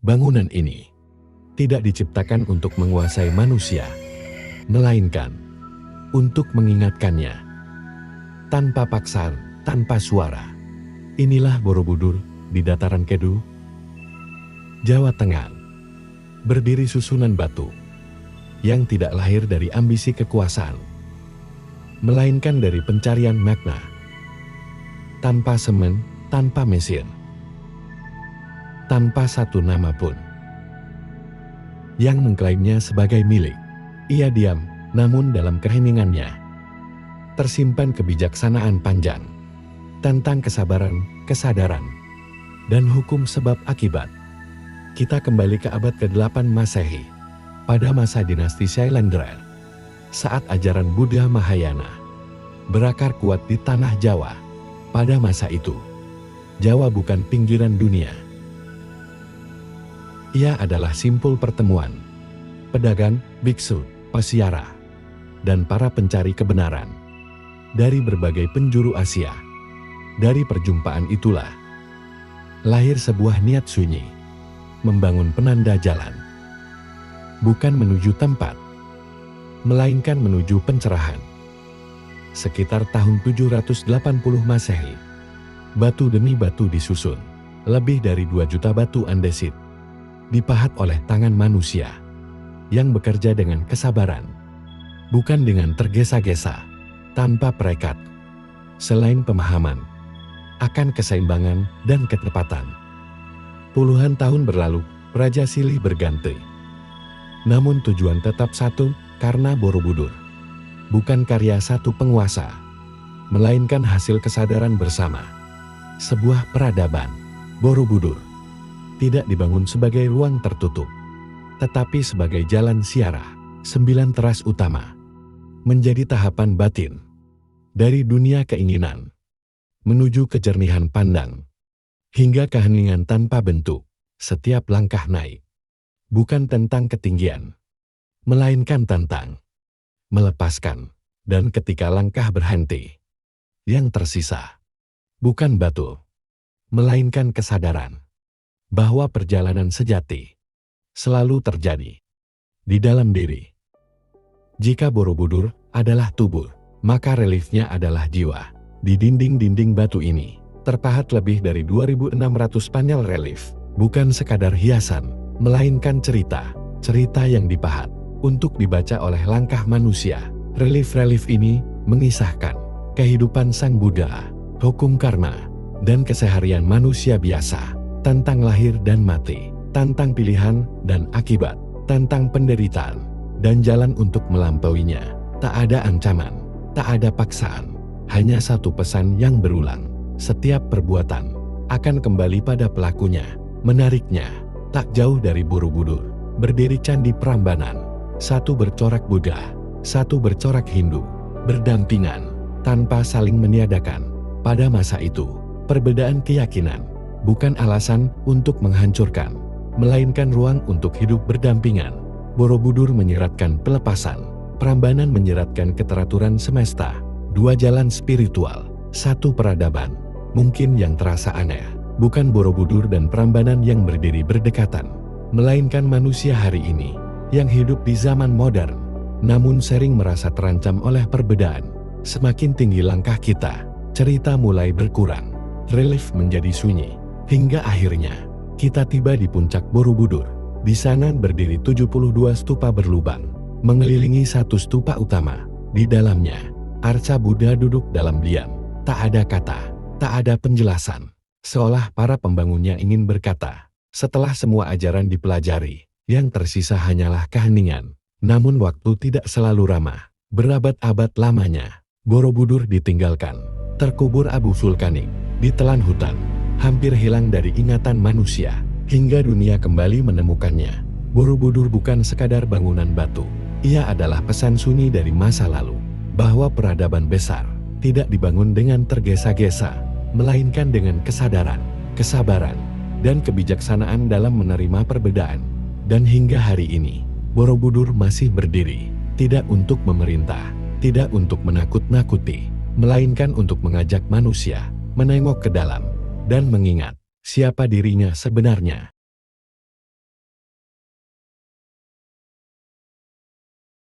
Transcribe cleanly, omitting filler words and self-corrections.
Bangunan ini tidak diciptakan untuk menguasai manusia, melainkan untuk mengingatkannya. Tanpa paksaan, tanpa suara. Inilah Borobudur di dataran Kedu, Jawa Tengah. Berdiri susunan batu yang tidak lahir dari ambisi kekuasaan, melainkan dari pencarian makna. Tanpa semen, tanpa mesin, tanpa satu nama pun yang mengklaimnya sebagai milik. Ia diam, namun dalam keheningannya tersimpan kebijaksanaan panjang tentang kesabaran, kesadaran, dan hukum sebab akibat. Kita kembali ke abad ke-8 Masehi, pada masa dinasti Syailendra, saat ajaran Buddha Mahayana berakar kuat di tanah Jawa. Pada masa itu, Jawa bukan pinggiran dunia. Ia adalah simpul pertemuan pedagang, biksu, peziarah, dan para pencari kebenaran dari berbagai penjuru Asia. Dari perjumpaan itulah lahir sebuah niat sunyi, membangun penanda jalan, bukan menuju tempat, melainkan menuju pencerahan. Sekitar tahun 780 Masehi, batu demi batu disusun. Lebih dari 2 juta batu andesit dipahat oleh tangan manusia yang bekerja dengan kesabaran, bukan dengan tergesa-gesa, tanpa perekat. Selain pemahaman akan keseimbangan dan ketepatan. Puluhan tahun berlalu, Raja silih berganti. Namun tujuan tetap satu, karena Borobudur bukan karya satu penguasa, melainkan hasil kesadaran bersama. Sebuah peradaban. Borobudur tidak dibangun sebagai ruang tertutup, tetapi sebagai jalan ziarah, 9 teras utama, menjadi tahapan batin, dari dunia keinginan, menuju kejernihan pandang, hingga keheningan tanpa bentuk. Setiap langkah naik, bukan tentang ketinggian, melainkan tentang melepaskan. Dan ketika langkah berhenti, yang tersisa bukan batu, melainkan kesadaran bahwa perjalanan sejati selalu terjadi di dalam diri. Jika Borobudur adalah tubuh, maka reliefnya adalah jiwa. Di dinding-dinding batu ini terpahat lebih dari 2.600 panel relief, bukan sekadar hiasan, melainkan cerita. Cerita yang dipahat untuk dibaca oleh langkah manusia. Relief-relief ini mengisahkan kehidupan Sang Buddha, hukum karma, dan keseharian manusia biasa, tentang lahir dan mati, tentang pilihan dan akibat, tentang penderitaan dan jalan untuk melampauinya. Tak ada ancaman, tak ada paksaan, hanya satu pesan yang berulang. Setiap perbuatan akan kembali pada pelakunya. Menariknya, tak jauh dari Borobudur berdiri Candi Prambanan, satu bercorak Buddha, satu bercorak Hindu, berdampingan, tanpa saling meniadakan. Pada masa itu, perbedaan keyakinan bukan alasan untuk menghancurkan, melainkan ruang untuk hidup berdampingan. Borobudur menyeratkan pelepasan, Prambanan menyeratkan keteraturan semesta. 2 jalan spiritual, 1 peradaban. Mungkin yang terasa aneh, bukan Borobudur dan Prambanan yang berdiri berdekatan, melainkan manusia hari ini yang hidup di zaman modern, namun sering merasa terancam oleh perbedaan. Semakin tinggi langkah kita, cerita mulai berkurang, relief menjadi sunyi, hingga akhirnya kita tiba di puncak Borobudur. Di sana berdiri 72 stupa berlubang, mengelilingi satu stupa utama. Di dalamnya, arca Buddha duduk dalam diam. Tak ada kata, tak ada penjelasan. Seolah para pembangunnya ingin berkata, setelah semua ajaran dipelajari, yang tersisa hanyalah keheningan. Namun waktu tidak selalu ramah. Berabad-abad lamanya, Borobudur ditinggalkan, terkubur abu vulkanik, ditelan hutan, hampir hilang dari ingatan manusia, hingga dunia kembali menemukannya. Borobudur bukan sekadar bangunan batu, ia adalah pesan sunyi dari masa lalu, bahwa peradaban besar tidak dibangun dengan tergesa-gesa, melainkan dengan kesadaran, kesabaran, dan kebijaksanaan dalam menerima perbedaan. Dan hingga hari ini, Borobudur masih berdiri, tidak untuk memerintah, tidak untuk menakut-nakuti, melainkan untuk mengajak manusia menengok ke dalam dan mengingat siapa dirinya sebenarnya.